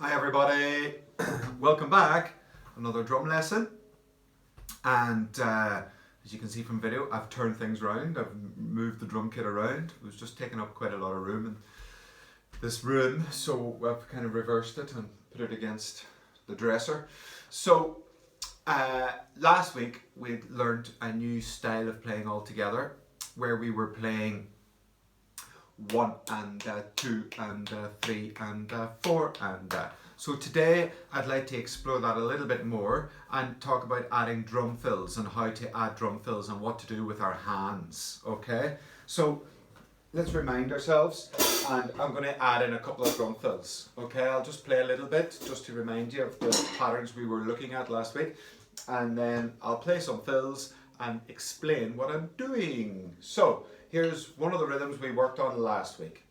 Hi everybody, welcome back. Another drum lesson, and as you can see from video, I've turned things around. I've moved the drum kit around. It was just taking up quite a lot of room in this room, so I've kind of reversed it and put it against the dresser. So last week we learned a new style of playing altogether, where we were playing 1 and 2 and 3 and 4 and so today I'd like to explore that a little bit more and talk about adding drum fills and how to add drum fills and what to do with our hands. Okay, so let's remind ourselves, and I'm going to add in a couple of drum fills. Okay, I'll just play a little bit just to remind you of the patterns we were looking at last week, and then I'll play some fills and explain what I'm doing. So here's one of the rhythms we worked on last week.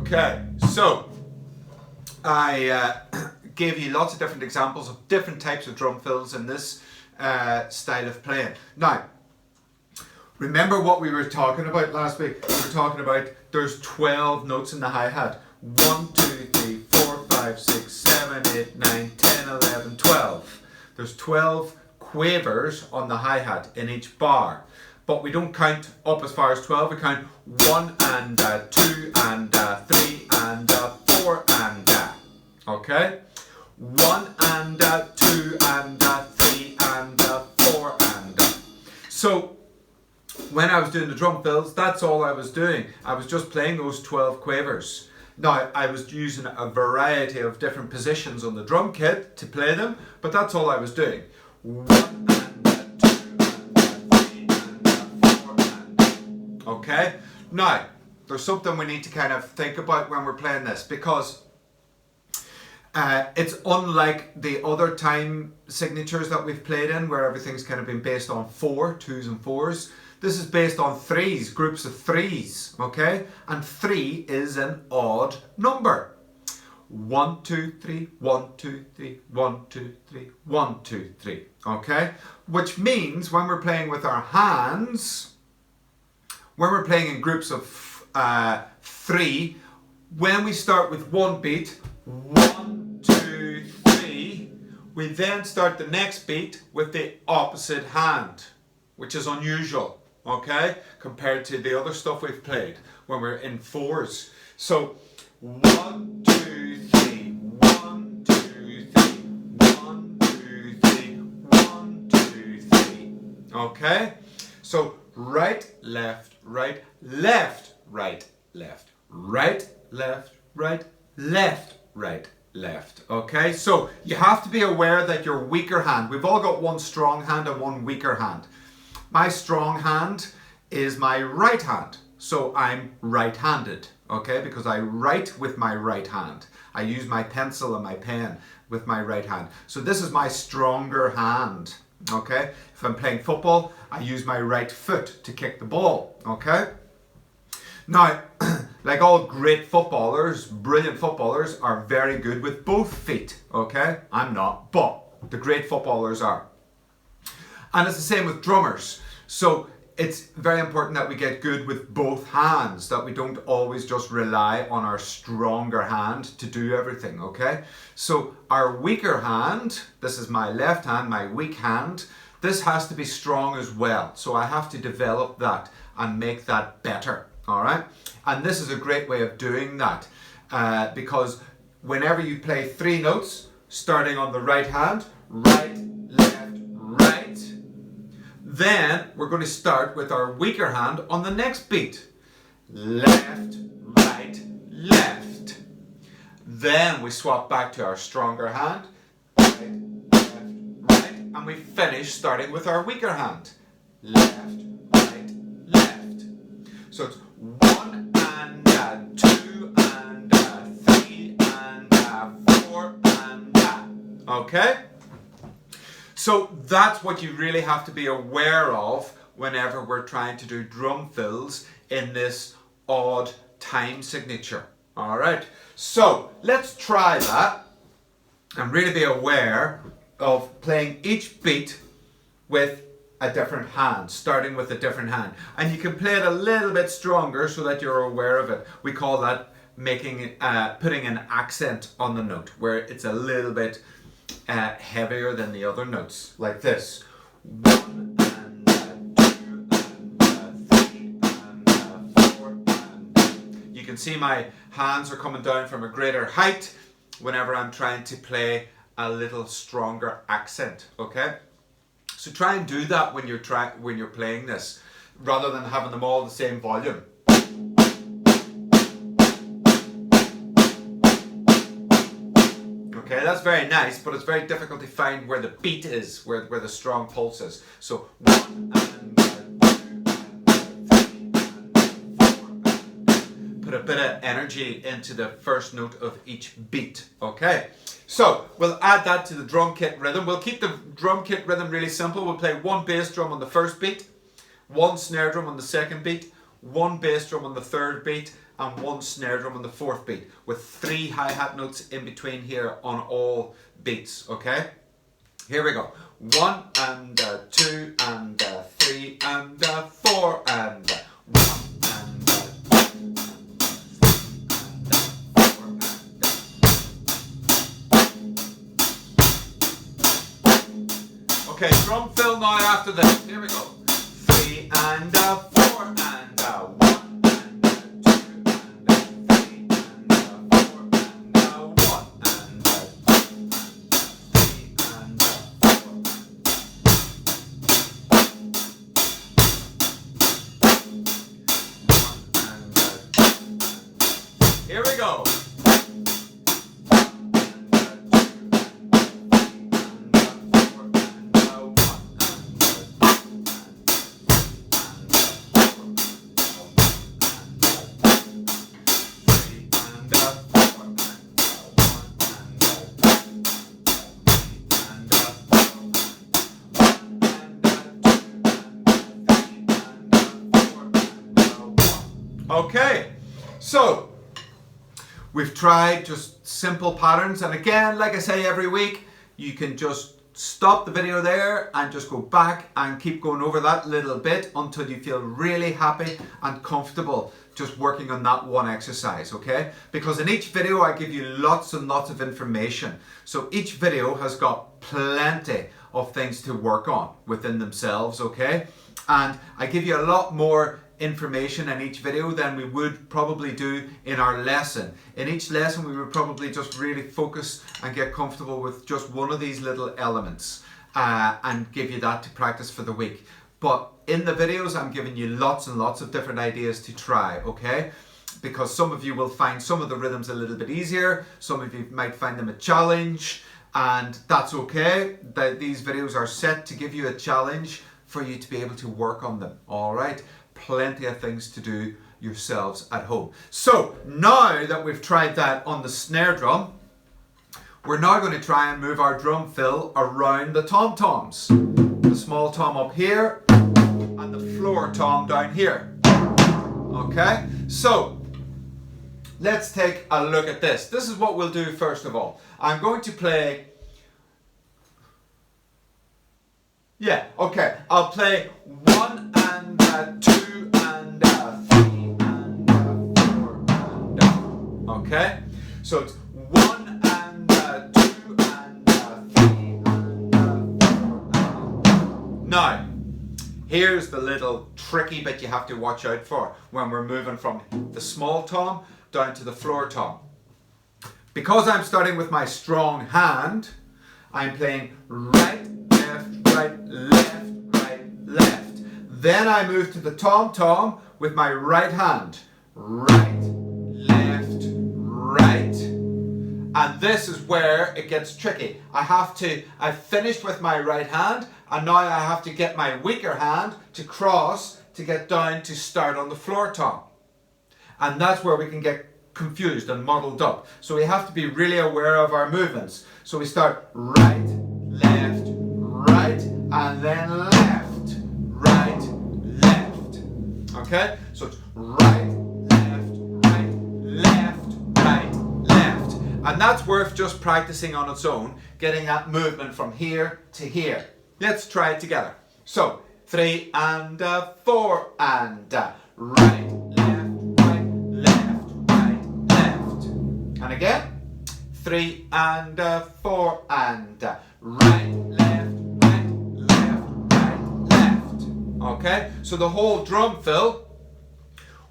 Okay, so I gave you lots of different examples of different types of drum fills in this style of playing. Now, remember what we were talking about last week? We were talking about there's 12 notes in the hi-hat. 1, 2, 3, 4, 5, 6, 7, 8, 9, 10, 11, 12. There's 12 quavers on the hi-hat in each bar. But we don't count up as far as 12, we count 1 and 2 and 3 and 4 and okay? 1 and 2 and 3 and 4 and so when I was doing the drum fills, that's all I was doing. I was just playing those 12 quavers. Now, I was using a variety of different positions on the drum kit to play them, but that's all I was doing. 1 and 2 and 3 and 4 and okay? Now, there's something we need to kind of think about when we're playing this, because it's unlike the other time signatures that we've played in, where everything's kind of been based on 2s and 4s. This is based on 3s, groups of 3s, okay? And 3 is an odd number. 1, 2, 3, 1, 2, 3, 1, 2, 3, 1, 2, 3, okay? Which means when we're playing with our hands, when we're playing in groups of 3, when we start with one beat, 1, 2, 3, we then start the next beat with the opposite hand, which is unusual, okay, compared to the other stuff we've played when we're in 4s. So 1, 2, 3, 1, 2, 3, 1, 2, 3, 1, 2, 3, okay? So right, left, right, left, right, left, right, left, right, left, right, left. Okay, so you have to be aware that your weaker hand, we've all got one strong hand and one weaker hand. My strong hand is my right hand. So I'm right-handed, okay, because I write with my right hand. I use my pencil and my pen with my right hand. So this is my stronger hand, okay? If I'm playing football, I use my right foot to kick the ball, okay? Now, like all great footballers, brilliant footballers are very good with both feet, okay? I'm not, but the great footballers are. And it's the same with drummers. So it's very important that we get good with both hands, that we don't always just rely on our stronger hand to do everything, okay? So our weaker hand, this is my left hand, my weak hand, this has to be strong as well. So I have to develop that and make that better, all right? And this is a great way of doing that because whenever you play 3 notes, starting on the right hand, right, left, right, then we're going to start with our weaker hand on the next beat. Left, right, left. Then we swap back to our stronger hand. Right, left, right. And we finish starting with our weaker hand. Left, right, left. So it's 1 and 2 and 3 and 4 and okay? So that's what you really have to be aware of whenever we're trying to do drum fills in this odd time signature. All right, so let's try that and really be aware of playing each beat with a different hand, starting with a different hand. And you can play it a little bit stronger so that you're aware of it. We call that putting an accent on the note, where it's a little bit heavier than the other notes, like this. 1 and 2 and 3 and 4 and you can see my hands are coming down from a greater height whenever I'm trying to play a little stronger accent, okay? So try and do that when you're playing this, rather than having them all the same volume. Okay, that's very nice, but it's very difficult to find where the beat is, where the strong pulse is. So 1 and 2 and 3 and 4 and put a bit of energy into the first note of each beat. Okay, so we'll add that to the drum kit rhythm. We'll keep the drum kit rhythm really simple. We'll play 1 bass drum on the first beat, 1 snare drum on the second beat, 1 bass drum on the third beat, and 1 snare drum on the fourth beat, with 3 hi-hat notes in between here on all beats, okay? Here we go. 1 and 2 and 3 and 4 and 1 and 2 and 4 and okay, drum fill now after this. Here we go. 3 and 4 and 1. Here we go. Okay, so we've tried just simple patterns, and again, like I say every week, you can just stop the video there and just go back and keep going over that little bit until you feel really happy and comfortable just working on that one exercise, okay? Because in each video I give you lots and lots of information. So each video has got plenty of things to work on within themselves, okay? And I give you a lot more information in each video than we would probably do in our lesson. In each lesson we would probably just really focus and get comfortable with just one of these little elements and give you that to practice for the week. But in the videos, I'm giving you lots and lots of different ideas to try, okay? Because some of you will find some of the rhythms a little bit easier, some of you might find them a challenge, and that's okay. These videos are set to give you a challenge for you to be able to work on them, all right? Plenty of things to do yourselves at home. So now that we've tried that on the snare drum, we're now going to try and move our drum fill around the tom-toms. The small tom up here and the floor tom down here. Okay, so let's take a look at this. This is what we'll do first of all. I'm going to play, I'll play 1 and 2 and 3 and 4 and okay? So it's 1 and 2 and 3 and 4 Now, here's the little tricky bit you have to watch out for when we're moving from the small tom down to the floor tom. Because I'm starting with my strong hand, I'm playing right, left, right, left, right, left. Then I move to the tom-tom with my right hand. Right, left, right. And this is where it gets tricky. I've finished with my right hand, and now I have to get my weaker hand to cross to get down to start on the floor tom. And that's where we can get confused and muddled up. So we have to be really aware of our movements. So we start right, left, right, and then left, right, left. Okay? So it's right, left, right, left, right, left. And that's worth just practicing on its own, getting that movement from here to here. Let's try it together. So 3 and 4 and right, left, right, left, right, left. And again, 3 and 4 and right, left, right, left, right, left. Okay, so the whole drum fill,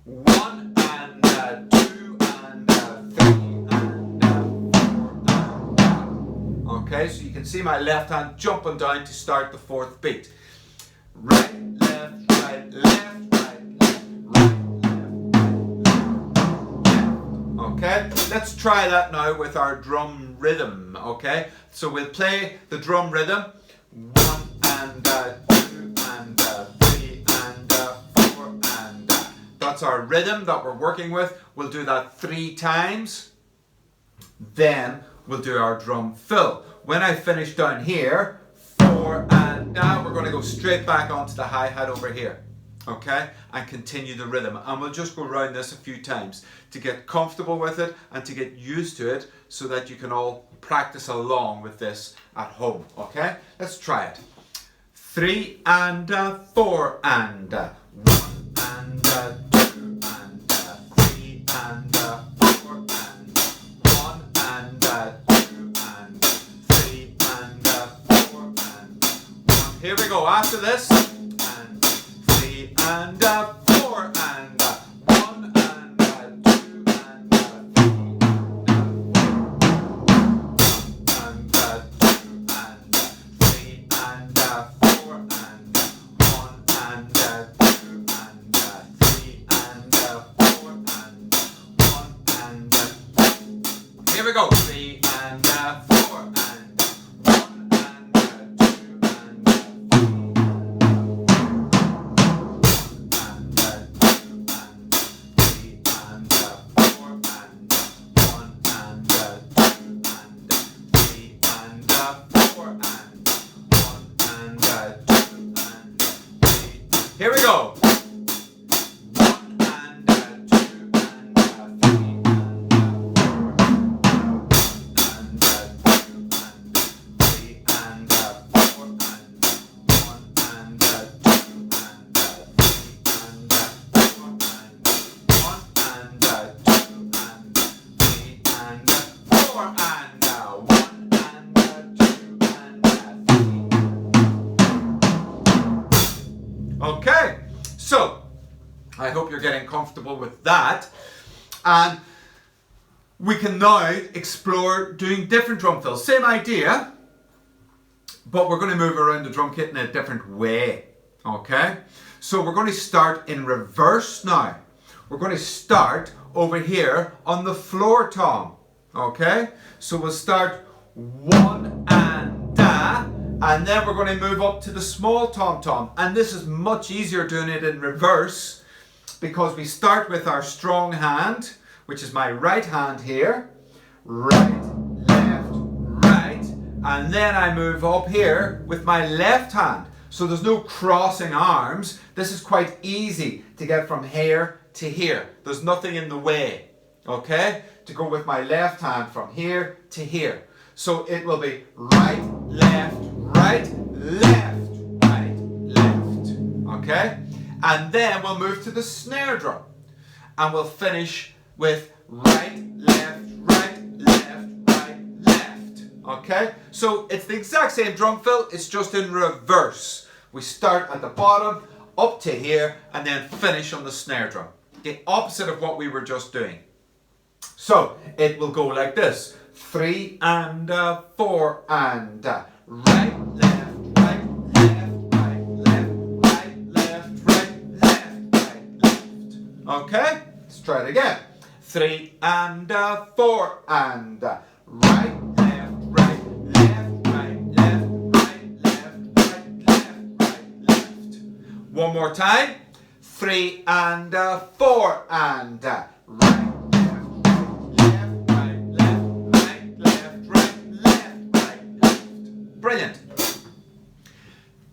1 and 2 and 3 and 4 and okay, so you can see my left hand jumping down to start the fourth beat. Right, left, right, left, right, left, right, left. Okay, let's try that now with our drum rhythm. Okay, so we'll play the drum rhythm 1 and 2 and 3 and 4 and that's our rhythm that we're working with. We'll do that 3 times, then we'll do our drum fill. When I finish down here, 4 and now we're going to go straight back onto the hi-hat over here, okay, and continue the rhythm, and we'll just go around this a few times to get comfortable with it and to get used to it so that you can all practice along with this at home. Okay, let's try it. 3 and 4 and 1 and 2 and 3 and 4 and 1 and 2 and 3 and 4 and 1. Here we go. After this, and 3 and 4 and 1 and 2 and 3 and 2 and 3 and 4 and 1 and 2 and 3 and 4 and 1 and here we go. 3 and 4 and 1 and 2 and 3 and 4 and 1 and 2 and 3 and 4 and 1 and 2 and 3. Here we go. 1 and 2 and 3 and 4 and 2 and 3 and 4 and 1 and 2 and 3 and 4 and 1 and 2 and 3 and 4 and 1 and 2 and 3. Okay, so I hope you're getting comfortable with that, and we can now explore doing different drum fills. Same idea, but we're going to move around the drum kit in a different way. Okay, so we're going to start in reverse now. We're going to start over here on the floor tom. Okay, so we'll start one and da, and then we're going to move up to the small tom tom. And this is much easier doing it in reverse because we start with our strong hand, which is my right hand here, right, left, right, and then I move up here with my left hand. So there's no crossing arms. This is quite easy to get from here to here. There's nothing in the way, okay? To go with my left hand from here to here. So it will be right, left, right, left, right, left, okay? And then we'll move to the snare drum. And we'll finish with right, left, right, left, right, left, okay? So it's the exact same drum fill, it's just in reverse. We start at the bottom, up to here, and then finish on the snare drum. The opposite of what we were just doing. So it will go like this. 3 and 4 and right, left, right, left, right, left, right, left, right, left, right, left. Okay? Let's try it again. 3 and 4 and right, left, right, left, right, left, right, left, right, left, right, left. One more time. 3 and 4 and right, left, left, right, left, right, left, right, left, right, left. Brilliant.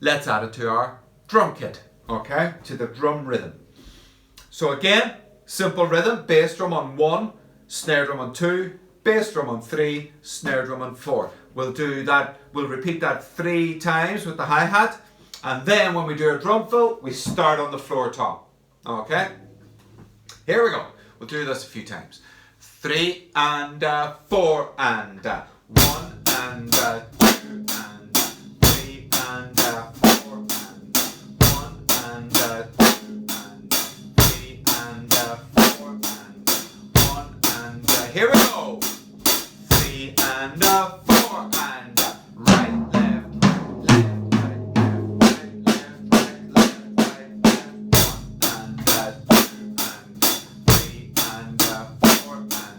Let's add it to our drum kit, okay? To the drum rhythm. So again, simple rhythm, bass drum on 1, snare drum on 2, bass drum on 3, snare drum on 4. We'll do that, we'll repeat that 3 times with the hi-hat. And then when we do a drum fill, we start on the floor tom. Okay? Here we go. We'll do this a few times. 3 and 4 and 1 and 2 and 3 and 4 and 1 and 2 and 3 and 4 and 1 and here we go. 3 and 4 and right, left, left, right, left, right, left, right, left, right, left, 1 and 3 and 4 and 1 and 2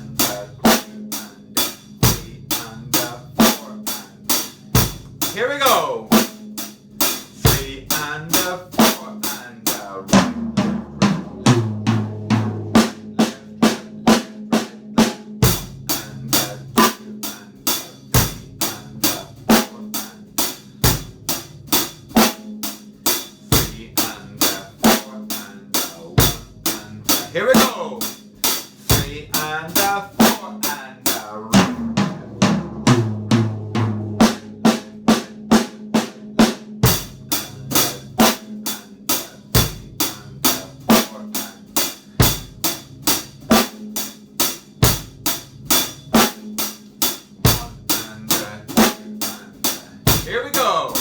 and 3 and 4 and here we go. 3 and 4 and right. Here we go. 3 and 4 and right. Here we go.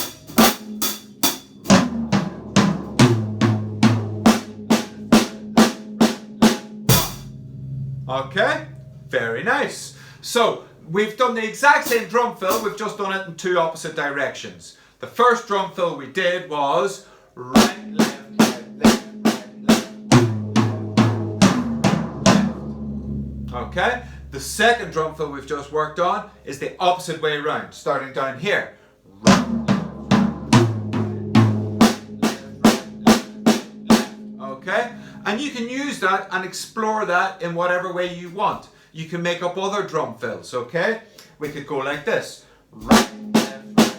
Okay, very nice. So we've done the exact same drum fill, we've just done it in 2 opposite directions. The first drum fill we did was right, left, right, left, right, left. Okay, the second drum fill we've just worked on is the opposite way around, starting down here. Right, okay, and you can use that and explore that in whatever way you want. You can make up other drum fills, okay? We could go like this. Right, left, left.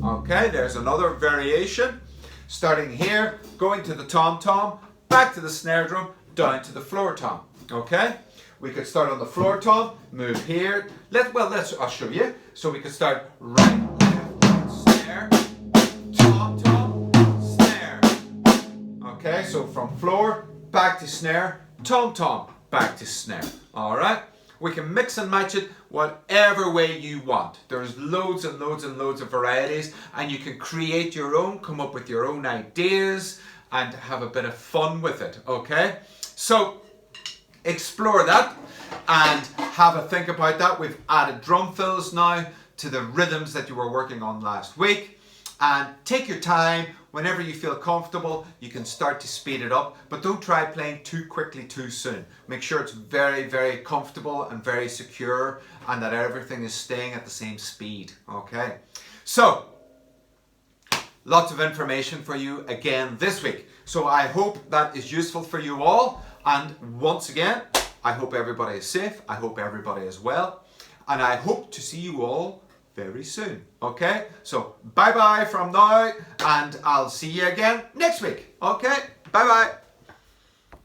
Okay, there's another variation. Starting here, going to the tom-tom, back to the snare drum, down to the floor tom, okay? We could start on the floor tom, move here. I'll show you. So we could start right, left, snare, tom, tom, snare. Okay, so from floor, back to snare, tom, tom, back to snare. All right? We can mix and match it whatever way you want. There's loads and loads and loads of varieties, and you can create your own, come up with your own ideas, and have a bit of fun with it, okay? So, explore that and have a think about that. We've added drum fills now to the rhythms that you were working on last week. And take your time. Whenever you feel comfortable, you can start to speed it up, but don't try playing too quickly too soon. Make sure it's very, very comfortable and very secure, and that everything is staying at the same speed. Okay, so lots of information for you again this week. So I hope that is useful for you all. And once again, I hope everybody is safe. I hope everybody is well. And I hope to see you all very soon. Okay, so bye bye from now, and I'll see you again next week. Okay, bye bye.